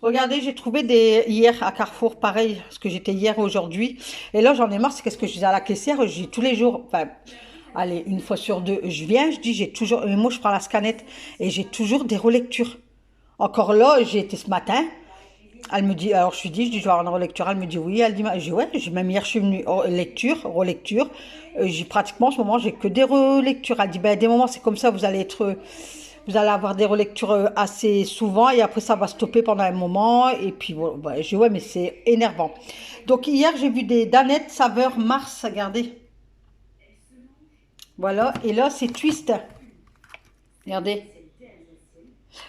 Regardez, j'ai trouvé des hier à Carrefour, pareil, parce que j'étais hier et aujourd'hui. Et là, j'en ai marre, c'est qu'est-ce que je disais à la caissière, j'ai tous les jours, enfin, allez, une fois sur deux, je viens, je dis, j'ai toujours, et moi je prends la scanette, et j'ai toujours des relectures. Encore là, j'ai été ce matin, elle me dit, alors je dis, je vais avoir une relecture, elle me dit oui, elle dit, j'ai ouais, j'ai même hier, je suis venue, lecture, relecture, j'ai pratiquement en ce moment, j'ai que des relectures. Elle dit, ben, des moments, c'est comme ça, vous allez avoir des relectures assez souvent et après ça va stopper pendant un moment. Et puis voilà, je dis ouais, mais c'est énervant. Donc hier, j'ai vu des danettes saveur Mars, regardez. Voilà, et là, c'est Twist. Regardez.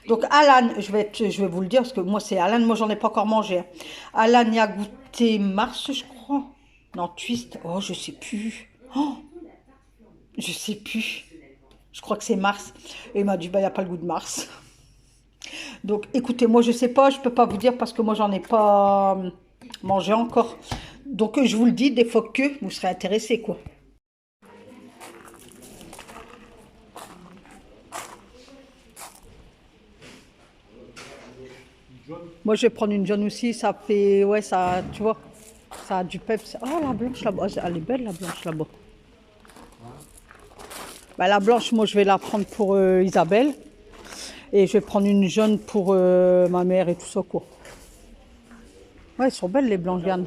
Donc Alan, je vais vous le dire parce que moi, c'est Alan, moi, j'en ai pas encore mangé, hein. Alan y a goûté Mars, je crois. Non, Twist. Oh, je sais plus. Oh, je sais plus. Je crois que c'est Mars. Et il m'a dit, bah, il n'y a pas le goût de Mars. Donc, écoutez, moi, je sais pas, je peux pas vous dire parce que moi, j'en ai pas mangé encore. Donc, je vous le dis, des fois que vous serez intéressés, quoi. Moi, je vais prendre une jaune aussi. Ça fait, ouais, ça, tu vois, ça a du peps. Oh, la blanche là-bas, oh, elle est belle, la blanche là-bas. Bah, la blanche, moi, je vais la prendre pour Isabelle. Et je vais prendre une jaune pour ma mère et tout ça, quoi. Ouais, elles sont belles, les blanches, Yann.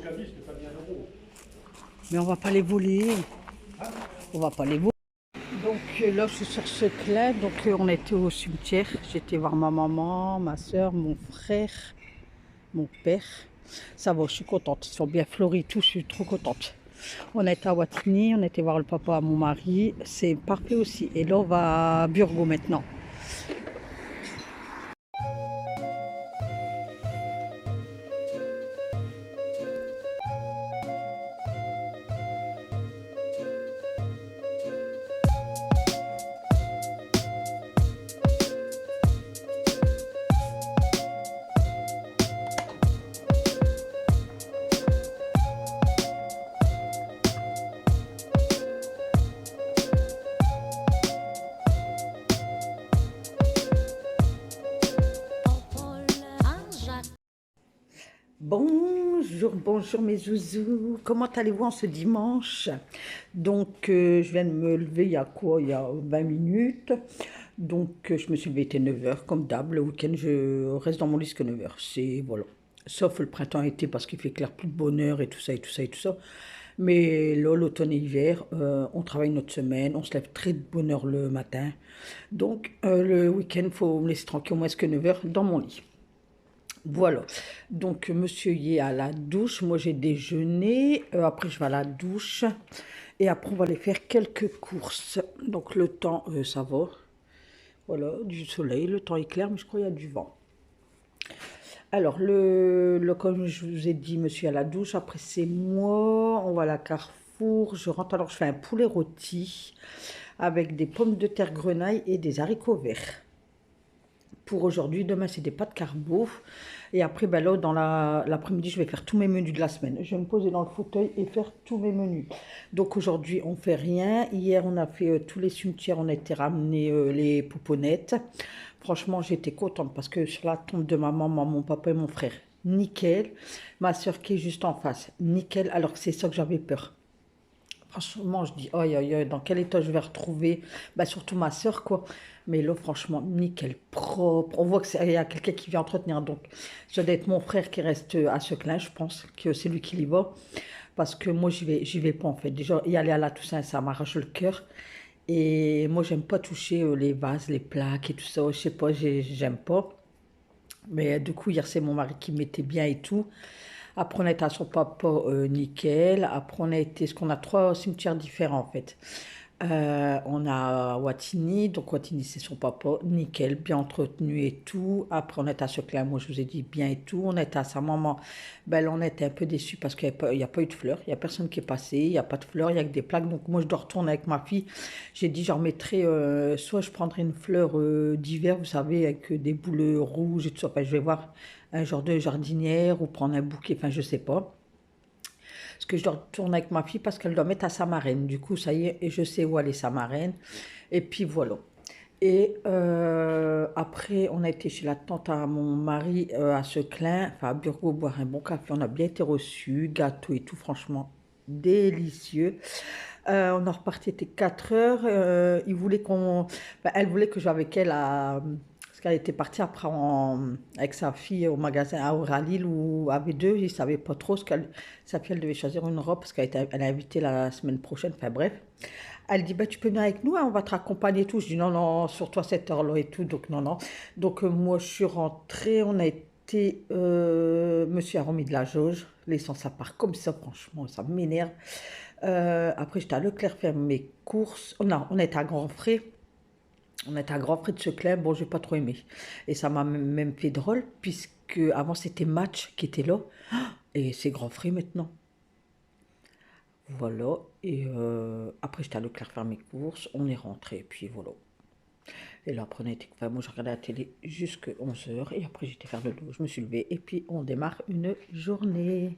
Mais on va pas les voler. On va pas les voler. Donc là, je suis sur ce clin. Donc on était au cimetière. J'étais voir ma maman, ma soeur, mon frère, mon père. Ça va, je suis contente. Ils sont bien fleuris tous, je suis trop contente. On était à Wattignies, on était voir le papa à mon mari. C'est parfait aussi. Et là, on va à Burgos maintenant. Bonjour, bonjour mes zouzous. Comment allez-vous en ce dimanche? Donc, je viens de me lever il y a quoi? Il y a 20 minutes. Donc, je me suis levée, il était 9 h. Comme d'hab, le week-end, je reste dans mon lit jusqu'à 9 h. C'est, voilà. Sauf le printemps-été parce qu'il fait clair plus de bonheur et tout ça et tout ça et tout ça. Mais là, l'automne et l'hiver, on travaille notre semaine, on se lève très de bonne heure le matin. Donc, le week-end, il faut me laisser tranquille au moins jusqu'à 9 h dans mon lit. Voilà, donc monsieur y est à la douche, moi j'ai déjeuné, après je vais à la douche et après on va aller faire quelques courses. Donc le temps, ça va, voilà, du soleil, le temps est clair mais je crois qu'il y a du vent. Alors comme je vous ai dit, monsieur est à la douche, après c'est moi, on va à la Carrefour, je rentre alors je fais un poulet rôti avec des pommes de terre grenaille et des haricots verts. Pour aujourd'hui, demain c'est des pâtes carbo. Et après, ben là, dans l'après-midi, je vais faire tous mes menus de la semaine. Je vais me poser dans le fauteuil et faire tous mes menus. Donc aujourd'hui, on fait rien. Hier, on a fait tous les cimetières, on a été ramener les pouponnettes. Franchement, j'étais contente parce que sur la tombe de ma maman, mon papa et mon frère, nickel. Ma soeur qui est juste en face, nickel. Alors que c'est ça que j'avais peur. Franchement, je dis, aïe, aïe, aïe, dans quel état je vais retrouver, bah, surtout ma soeur, quoi. Mais là, franchement, nickel, propre. On voit qu'il y a quelqu'un qui vient entretenir. Donc, ça doit être mon frère qui reste à Seclin, je pense, que c'est lui qui y va. Parce que moi, j'y vais pas, en fait. Déjà, y aller à la Toussaint, ça m'arrache le cœur. Et moi, j'aime pas toucher les vases, les plaques et tout ça. Je sais pas, j'aime pas. Mais du coup, hier, c'est mon mari qui mettait bien et tout. Après, on a été à son papa, nickel. Après, on a été, parce qu'on a trois cimetières différents en fait. On a Wattignies, donc Wattignies c'est son papa, nickel, bien entretenu et tout. Après, on est à Seclin, moi je vous ai dit bien et tout. On est à sa maman, ben là, on était un peu déçus parce qu'il n'y a pas eu de fleurs. Il n'y a personne qui est passé, il n'y a pas de fleurs, il n'y a que des plaques. Donc moi je dois retourner avec ma fille. J'ai dit, j'en mettrai, soit je prendrai une fleur d'hiver, vous savez, avec des boules rouges et tout ça. Enfin, je vais voir un genre de jardinière ou prendre un bouquet, enfin je sais pas. Parce que je dois retourner avec ma fille parce qu'elle doit mettre à sa marraine. Du coup, ça y est, et je sais où aller sa marraine. Et puis voilà. Et après, on a été chez la tante à mon mari à Seclin, enfin à Burgos, boire un bon café. On a bien été reçus, gâteau et tout, franchement délicieux. On est reparti, il était 4 heures. Il voulait elle voulait que je sois avec elle parce qu'elle était partie après avec sa fille au magasin à Oralil ou à V2. Ils ne savaient pas trop sa fille, elle devait choisir une robe parce elle est invitée la semaine prochaine. Enfin bref. Elle dit, bah, tu peux venir avec nous, hein, on va te raccompagner et tout. Je dis, non, non, surtout à cette heure-là et tout. Donc, non, non. Donc, moi, je suis rentrée, on a été, monsieur a remis de la jauge. L'essence, ça part comme ça, franchement, ça m'énerve. Après, j'étais à Leclerc faire mes courses. On était à Grand Frais. On était à Grand Frais de Seclin. Bon, j'ai pas trop aimé. Et ça m'a même fait drôle, puisque avant, c'était Match qui était là. Et c'est Grand Frais maintenant. Voilà, et après j'étais à Leclerc faire mes courses, on est rentré, et puis voilà. Et là après on a été, enfin, moi j'ai regardé la télé jusqu'à 11 h et après j'étais faire le dos, je me suis levée, et puis on démarre une journée.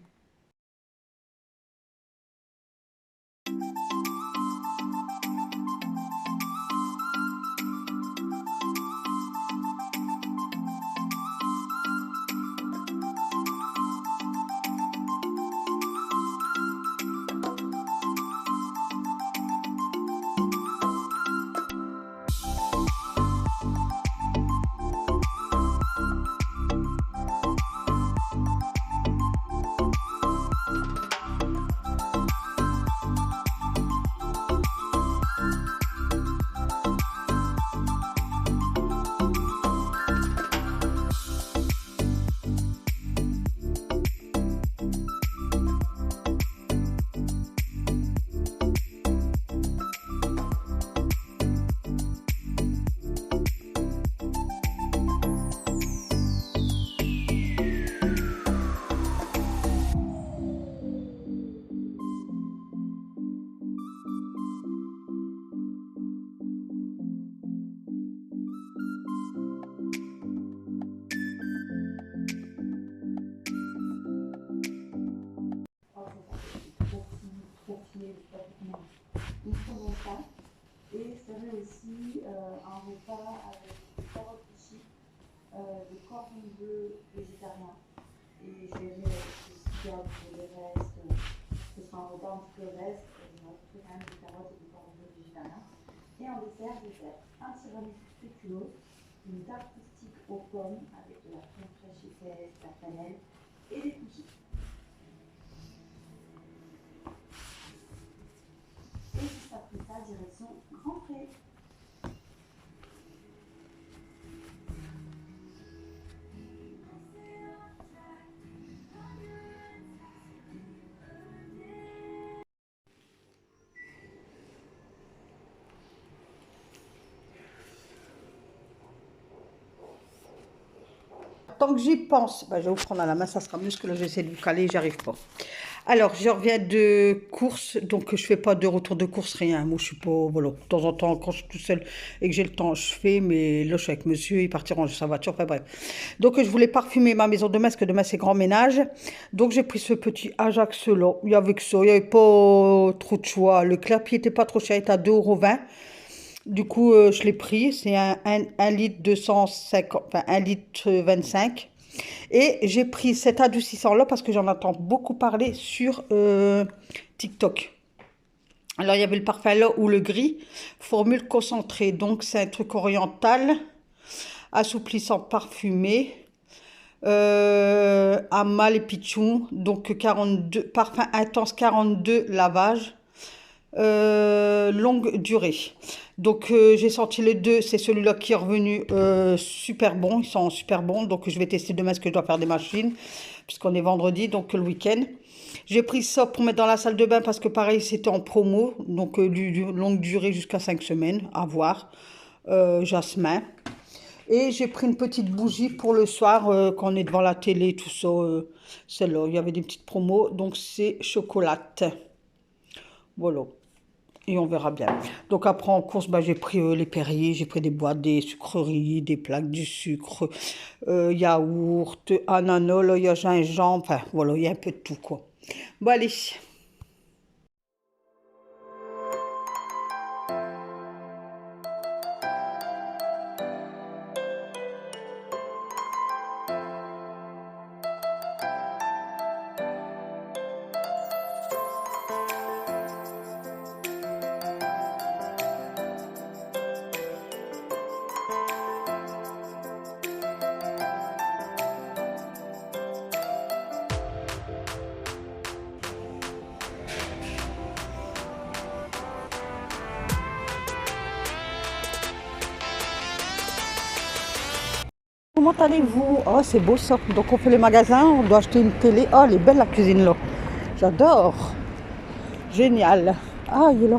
Une repas et serait aussi un repas avec des carottes ici, des cordons bleus végétariens. Et je verrai si pour le reste, ce sera un repas un petit peu reste, je vais rajouter quand même des carottes et des cordons bleus végétariens. Et en dessert, je vais faire un tiramisu spéculoos, une tarte rustique aux pommes avec de la crème fraîche épaisse, de la cannelle et des cookies. Et juste après ça, direction Grand Pré. Tant que j'y pense, bah, je vais vous prendre à la main, ça sera mieux parce que là j'essaie de vous caler, j'y arrive pas. Alors, je reviens de course, donc je fais pas de retour de course, rien. Moi, je suis pas, voilà, de temps en temps, quand je suis tout seul et que j'ai le temps, je fais, mais là, je suis avec monsieur, il partira ranger sa voiture, enfin bref. Donc, je voulais parfumer ma maison demain, parce que demain, c'est grand ménage. Donc, j'ai pris ce petit Ajax-là. Il y avait que ça, il n'y avait pas trop de choix. Le Clairpied n'était pas trop cher, il était à 2,20 €. Du coup, je l'ai pris. C'est un litre 250, enfin 1 litre 25. Et j'ai pris cet adoucissant-là parce que j'en entends beaucoup parler sur TikTok. Alors, il y avait le parfum là ou le gris, formule concentrée. Donc, c'est un truc oriental, assouplissant parfumé. Amal et Pichou, donc 42, parfum intense 42, lavage. Longue durée. Donc j'ai sorti les deux, c'est celui-là qui est revenu super bon, ils sont super bons. Donc je vais tester demain ce que je dois faire des machines, puisqu'on est vendredi, donc le week-end. J'ai pris ça pour mettre dans la salle de bain parce que pareil c'était en promo, donc longue durée jusqu'à 5 semaines, à voir. Jasmin. Et j'ai pris une petite bougie pour le soir, quand on est devant la télé, tout ça. Celle-là, il y avait des petites promos, donc c'est chocolat. Voilà. Et on verra bien. Donc après en course, bah, j'ai pris les Perrier, j'ai pris des boîtes, des sucreries, des plaques, du sucre, yaourt, ananas, là, il y a gingembre, enfin voilà, il y a un peu de tout quoi. Bon allez. comment allez-vous? Oh, c'est beau ça. Donc on fait les magasins, on doit acheter une télé. Oh, elle est belle la cuisine là. J'adore. Génial. Ah, il est là.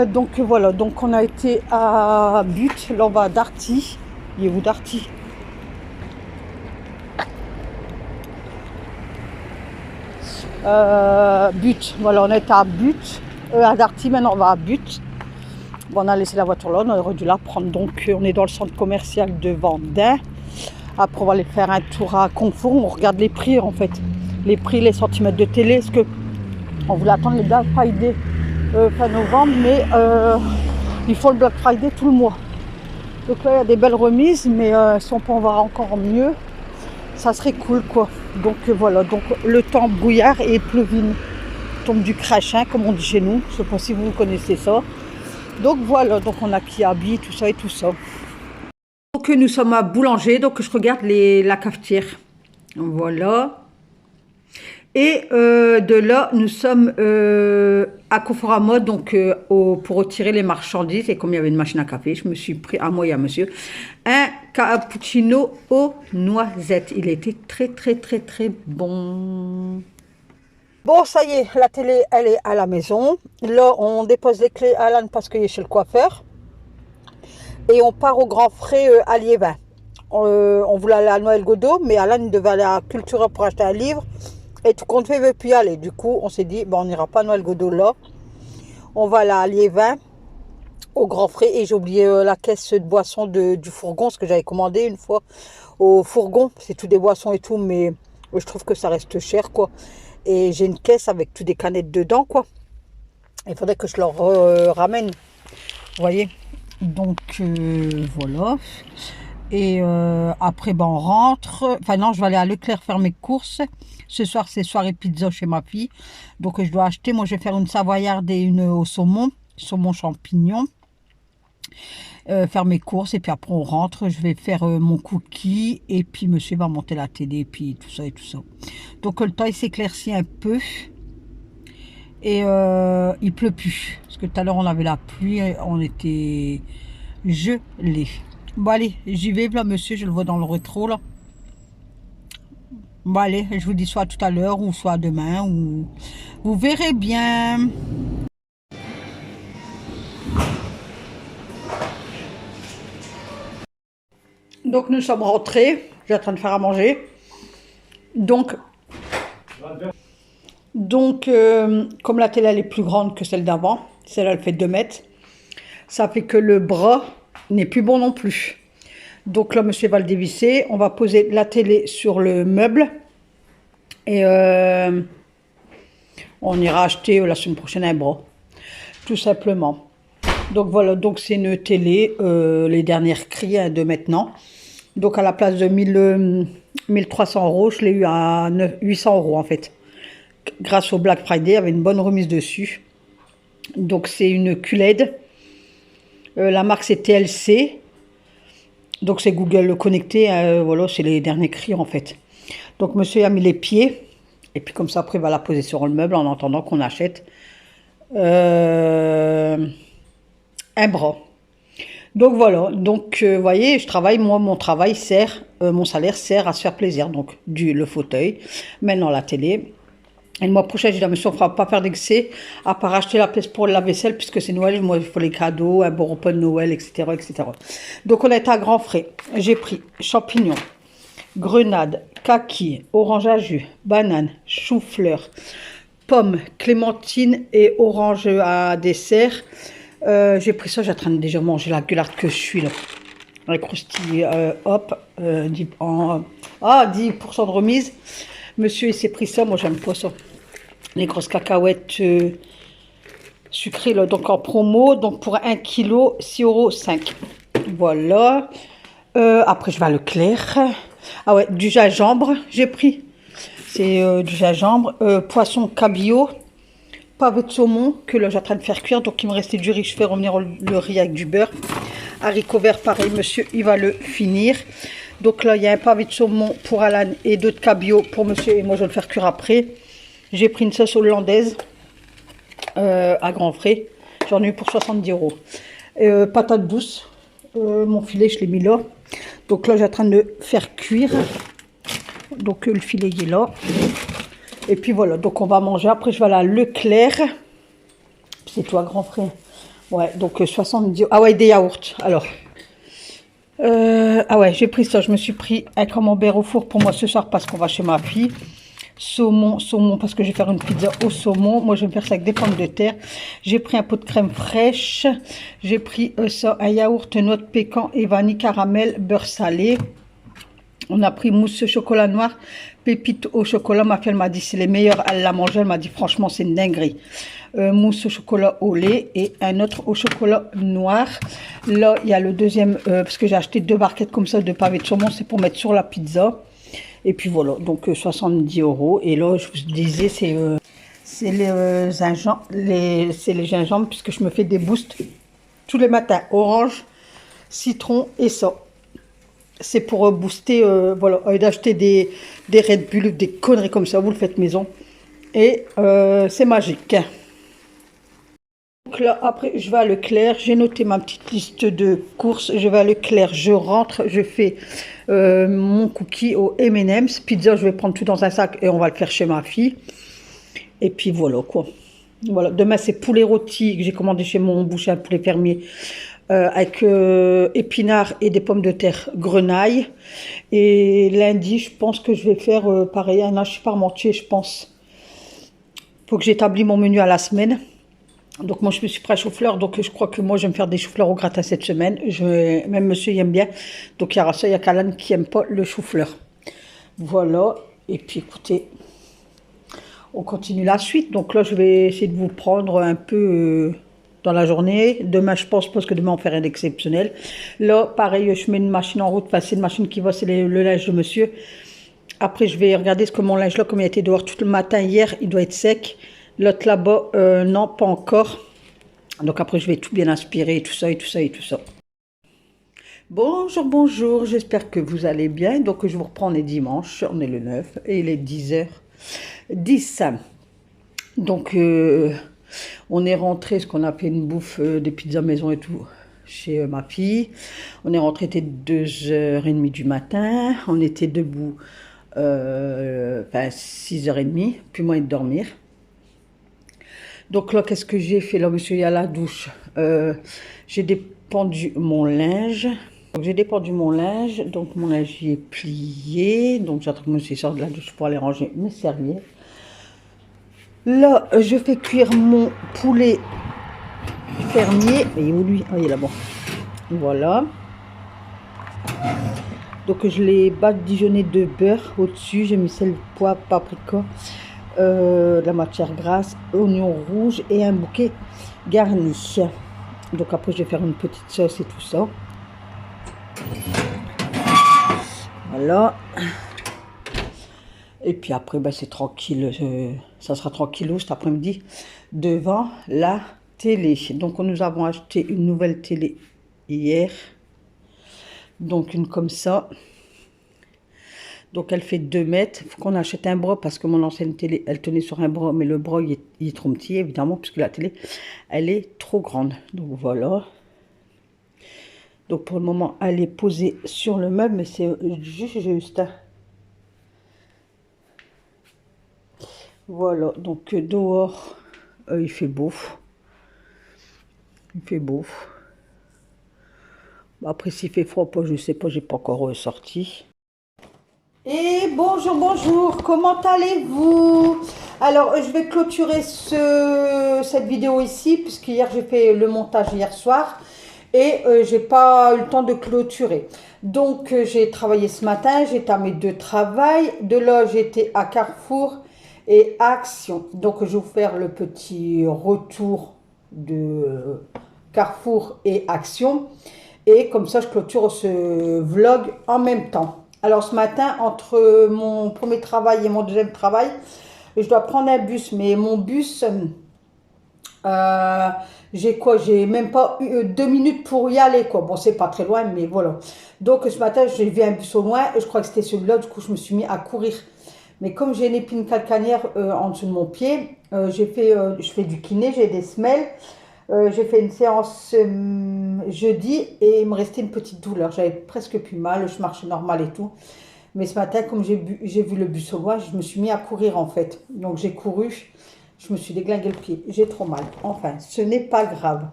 Donc voilà, donc on a été à But, là on va à Darty. Il est où Darty? But, voilà, on est à But, à Darty, maintenant on va à But. Bon, on a laissé la voiture là, on aurait dû la prendre. Donc on est dans le centre commercial de Vendin. Après on va aller faire un tour à Carrefour, on regarde les prix en fait. Les prix, les centimètres de télé, parce que on voulait attendre le Black Friday fin novembre, mais il faut le Black Friday tout le mois. Donc là il y a des belles remises, mais si on peut en voir encore mieux, ça serait cool quoi. Donc voilà, donc le temps brouillard et pleuvine tombe du crachin comme on dit chez nous. Je sais pas si vous connaissez ça. Donc voilà, donc on a qui habille tout ça et tout ça. Donc nous sommes à Boulanger, donc je regarde la cafetière. Voilà. Et de là, nous sommes à Conforama, donc pour retirer les marchandises. Et comme il y avait une machine à café, je me suis pris, à moi et à monsieur, un cappuccino aux noisettes. Il était très, très, très, très bon. Bon, ça y est, la télé, elle est à la maison. Là, on dépose les clés à Alan parce qu'il est chez le coiffeur. Et on part au Grand Frais à Liévin. On voulait aller à Noël Godot, mais Alan devait aller à Cultura pour acheter un livre. Et tout compte fait, il ne veut plus y aller. Du coup, on s'est dit, bon, on n'ira pas à Noël Godot là. On va aller à Liévin, au Grand Frais. Et j'ai oublié la caisse de boissons du fourgon, ce que j'avais commandé une fois au fourgon. C'est tout des boissons et tout, mais je trouve que ça reste cher, quoi. Et j'ai une caisse avec toutes des canettes dedans, quoi. Il faudrait que je leur ramène. Vous voyez? Donc, voilà. Et après, ben, on rentre. Enfin, non, je vais aller à Leclerc faire mes courses. Ce soir, c'est soirée pizza chez ma fille. Donc, je dois acheter. Moi, je vais faire une savoyarde et une au saumon champignon. Faire mes courses. Et puis après, on rentre. Je vais faire mon cookie. Et puis, monsieur va monter la télé. Et puis, tout ça et tout ça. Donc, le temps, il s'éclaircit un peu. Et il pleut plus. Parce que tout à l'heure, on avait la pluie. On était gelés. Bon allez, j'y vais là monsieur, je le vois dans le rétro là. Bon allez, je vous dis soit tout à l'heure ou soit demain ou vous verrez bien. Donc nous sommes rentrés, je suis en train de faire à manger. Donc comme la télé elle est plus grande que celle d'avant, celle-là elle fait 2 mètres, ça fait que le bras n'est plus bon non plus. Donc là, monsieur va le dévisser. On va poser la télé sur le meuble. Et on ira acheter la semaine prochaine un bras. Tout simplement. Donc voilà, donc c'est une télé, les dernières cris de maintenant. Donc à la place de 1300 €, je l'ai eu à 800 € en fait. Grâce au Black Friday, il y avait une bonne remise dessus. Donc c'est une QLED. La marque c'est TLC. Donc c'est Google connecté, voilà, c'est les derniers cris en fait. Donc monsieur a mis les pieds, et puis comme ça après il va la poser sur le meuble en attendant qu'on achète un bras. Donc voilà, donc vous voyez, je travaille, moi mon travail sert, mon salaire sert à se faire plaisir. Donc le fauteuil, maintenant la télé. Et le mois prochain, j'ai dit à monsieur, on ne fera pas faire d'excès, à part acheter la pièce pour la vaisselle, puisque c'est Noël, moi, il faut les cadeaux, un bon repas de Noël, etc., etc. Donc, on a été à Grand Frais. J'ai pris champignons, grenades, kaki, orange à jus, banane, chou-fleur, pommes, clémentine et orange à dessert. J'ai pris ça, j'ai en train de déjà manger la gueularde que je suis, là. La croustille, hop, 10% de remise. Monsieur, il s'est pris ça, moi, j'aime pas ça. Les grosses cacahuètes sucrées, là, donc en promo. Donc pour 1 kg, 6,5 €. Voilà. Après, je vais à Leclerc. Ah ouais, du gingembre, j'ai pris. C'est du gingembre. Poisson cabillaud. Pavé de saumon, que là, j'ai en train de faire cuire. Donc il me restait du riz. Je fais revenir le riz avec du beurre. Haricots verts, pareil, monsieur, il va le finir. Donc là, il y a un pavé de saumon pour Alan et 2 de cabillaud pour monsieur. Et moi, je vais le faire cuire après. J'ai pris une sauce hollandaise à Grand Frais. J'en ai eu pour 70 €. Patates douces. mon filet, je l'ai mis là. Donc là, j'ai en train de le faire cuire. Donc le filet il est là. Et puis voilà, donc on va manger. Après, je vais aller à Leclerc. C'est toi, grand frère. Ouais, donc 70... Ah ouais, des yaourts. Alors, ah ouais, j'ai pris ça. Je me suis pris un camembert au four pour moi ce soir parce qu'on va chez ma fille. Saumon, parce que je vais faire une pizza au saumon. Moi, je vais me faire ça avec des pommes de terre. J'ai pris un pot de crème fraîche. J'ai pris ça, un yaourt, noix de pécan et vanille caramel, beurre salé. On a pris mousse chocolat noir, pépite au chocolat. Ma fille, elle m'a dit c'est les meilleurs. Elle l'a mangé. Elle m'a dit franchement, c'est une dinguerie. Mousse au chocolat au lait et un autre au chocolat noir. Là, il y a le deuxième, parce que j'ai acheté 2 barquettes comme ça de pavés de saumon. C'est pour mettre sur la pizza. Et puis voilà, donc 70 €. Et là, je vous disais, c'est les gingembre, puisque je me fais des boosts tous les matins. Orange, citron et ça. C'est pour booster, voilà, d'acheter des Red Bull, des conneries comme ça, vous le faites maison. Et c'est magique. Donc là, après, je vais à Leclerc. J'ai noté ma petite liste de courses. Je vais à Leclerc, je rentre, je fais mon cookie au M&M's. Pizza, je vais prendre tout dans un sac et on va le faire chez ma fille. Et puis voilà quoi. Voilà. Demain, c'est poulet rôti que j'ai commandé chez mon boucher, poulet fermier. Avec épinards et des pommes de terre grenaille. Et lundi, je pense que je vais faire pareil, un hachis parmentier, je pense. Faut que j'établis mon menu à la semaine. Donc moi je me suis pris à chou-fleur, donc je crois que moi je vais me faire des chou-fleurs au gratin cette semaine. Même monsieur il aime bien, donc il y aura ça, il y a qu'Alan qui aime pas le chou-fleur. Voilà, et puis écoutez, on continue la suite. Donc là je vais essayer de vous prendre un peu dans la journée. Demain je pense parce que demain on fait rien d'exceptionnel. Là pareil, je mets une machine en route, enfin c'est une machine qui va, c'est le linge de monsieur. Après je vais regarder ce que mon linge là, comme il a été dehors tout le matin hier, il doit être sec. L'autre là-bas, non, pas encore. Donc après, je vais tout bien aspirer, et tout ça, et tout ça, et tout ça. Bonjour, bonjour, j'espère que vous allez bien. Donc je vous reprends, on est dimanche, on est le 9, et il est 10h10. Donc on est rentré, ce qu'on a fait une bouffe, des pizzas maison et tout, chez ma fille. On est rentré, c'était 2h30 du matin. On était debout, 6h30, puis moi de dormir. Donc là, qu'est-ce que j'ai fait? Là, monsieur, il y a la douche. J'ai dépendu mon linge. Donc, j'ai dépendu mon linge. Donc, mon linge y est plié. Donc, j'attends que monsieur sorte de la douche pour aller ranger mes serviettes. Là, je fais cuire mon poulet fermier. Il est où lui? Ah, il est là-bas. Voilà. Donc, je l'ai badigeonné de beurre au-dessus. J'ai mis sel, poivre, paprika. La matière grasse, oignon rouge et un bouquet garni. Donc après je vais faire une petite sauce et tout ça. Voilà. Et puis après ben, c'est tranquille, ça sera tranquillou cet après-midi devant la télé. Donc nous avons acheté une nouvelle télé hier. Donc une comme ça. Donc elle fait 2 mètres. Il faut qu'on achète un bras parce que mon ancienne télé, elle tenait sur un bras. Mais le bras, il est trop petit, évidemment, puisque la télé, elle est trop grande. Donc voilà. Donc pour le moment, elle est posée sur le meuble, mais c'est juste. Voilà. Donc dehors, il fait beau. Il fait beau. Après, s'il fait froid, pas, je sais pas, j'ai pas encore sorti. Et bonjour, bonjour, comment allez-vous? Alors, je vais clôturer cette vidéo ici, puisque hier j'ai fait le montage hier soir et j'ai pas eu le temps de clôturer. Donc, j'ai travaillé ce matin, j'étais à mes 2 travails. De là, j'étais à Carrefour et Action. Donc, je vais vous faire le petit retour de Carrefour et Action. Et comme ça, je clôture ce vlog en même temps. Alors ce matin, entre mon premier travail et mon deuxième travail, je dois prendre un bus. Mais mon bus, j'ai même pas eu 2 minutes pour y aller, quoi. Bon, c'est pas très loin, mais voilà. Donc ce matin, j'ai vu un bus au loin. Je crois que c'était celui-là, du coup, je me suis mis à courir. Mais comme j'ai une épine calcanéire en dessous de mon pied, je fais du kiné, j'ai des semelles. J'ai fait une séance jeudi et il me restait une petite douleur. J'avais presque plus mal, je marchais normal et tout. Mais ce matin, comme j'ai vu le bus au loin, je me suis mis à courir en fait. Donc j'ai couru, je me suis déglingué le pied. J'ai trop mal. Enfin, ce n'est pas grave.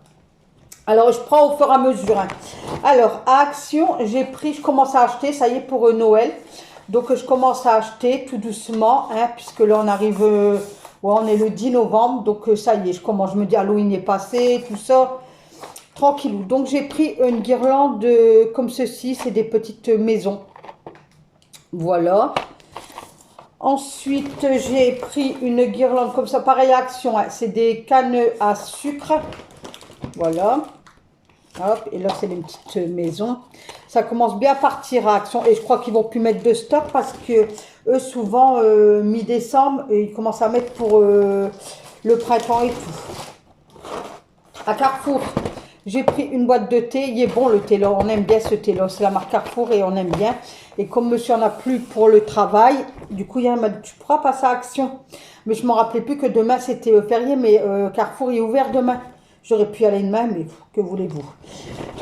Alors, je prends au fur et à mesure, hein. Alors, à Action, je commence à acheter, ça y est, pour Noël. Donc, je commence à acheter tout doucement, hein, puisque là, on arrive, ouais, on est le 10 novembre. Donc, ça y est, je me dis, Halloween est passé, tout ça, tranquillou. Donc, j'ai pris une guirlande comme ceci, c'est des petites maisons. Voilà. Ensuite, j'ai pris une guirlande comme ça, pareil à Action, hein, c'est des cannes à sucre. Voilà. Hop, et là, c'est les petites maisons. Ça commence bien à partir à Action. Et je crois qu'ils vont plus mettre de stock parce que eux, souvent, mi-décembre, ils commencent à mettre pour le printemps et tout. À Carrefour, j'ai pris une boîte de thé. Il est bon le thé là. On aime bien ce thé là. C'est la marque Carrefour et on aime bien. Et comme monsieur en a plus pour le travail, du coup, il m'a dit, tu pourras passer à Action. Mais je ne me rappelais plus que demain, c'était férié. Mais Carrefour est ouvert demain. J'aurais pu aller demain, mais que voulez-vous.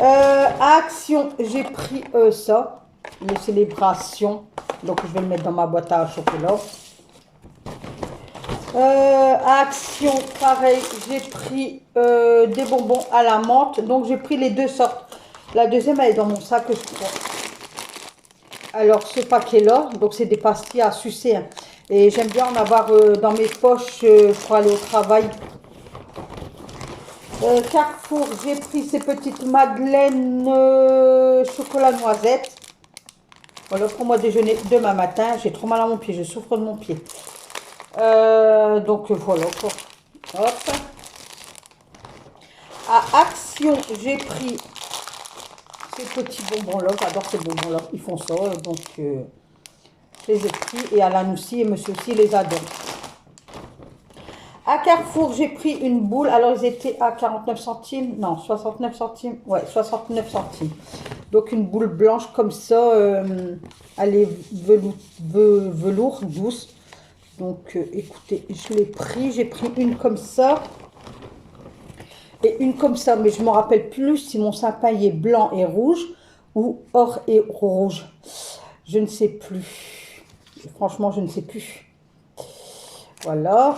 À Action, j'ai pris ça, les célébrations. Donc, je vais le mettre dans ma boîte à chocolat. À Action, pareil, j'ai pris des bonbons à la menthe. Donc, j'ai pris les deux sortes. La deuxième, elle est dans mon sac que je prends. Alors, ce paquet-là, donc c'est des pastilles à sucer, hein. Et j'aime bien en avoir dans mes poches pour aller au travail. Carrefour, j'ai pris ces petites madeleines chocolat noisette. Voilà pour moi déjeuner demain matin. J'ai trop mal à mon pied, je souffre de mon pied. Donc voilà quoi. Hop. À Action, j'ai pris ces petits bonbons-là. J'adore ces bonbons-là. Ils font ça. Donc je les ai pris. Et Alain aussi et monsieur aussi les adore. À Carrefour, j'ai pris une boule. Alors, ils étaient à 49 centimes. Non, 69 centimes. Ouais, 69 centimes. Donc, une boule blanche comme ça. Elle est velours, douce. Donc, écoutez, je l'ai pris. J'ai pris une comme ça. Et une comme ça. Mais je ne me rappelle plus si mon sapin est blanc et rouge ou or et rouge. Je ne sais plus. Franchement, je ne sais plus. Voilà.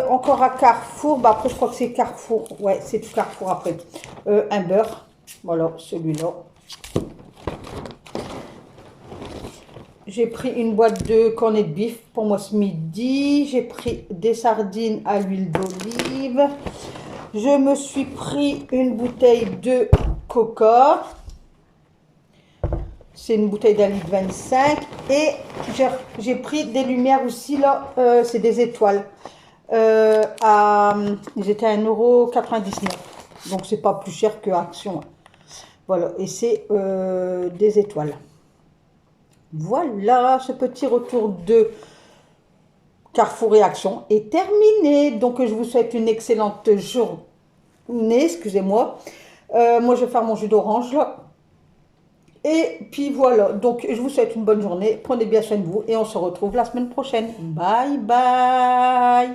Encore à Carrefour, bah après je crois que c'est Carrefour, ouais c'est tout Carrefour après. Un beurre, voilà celui-là. J'ai pris une boîte de cornets de bif pour moi ce midi. J'ai pris des sardines à l'huile d'olive. Je me suis pris une bouteille de coca. C'est une bouteille d'un litre 25. Et j'ai pris des lumières aussi, là, c'est des étoiles. Ils étaient à 1,99 €. Donc, c'est pas plus cher que Action. Voilà, et c'est des étoiles. Voilà, ce petit retour de Carrefour et Action est terminé. Donc, je vous souhaite une excellente journée. Excusez-moi. Moi, je vais faire mon jus d'orange, là. Et puis voilà, donc je vous souhaite une bonne journée, prenez bien soin de vous et on se retrouve la semaine prochaine. Bye bye.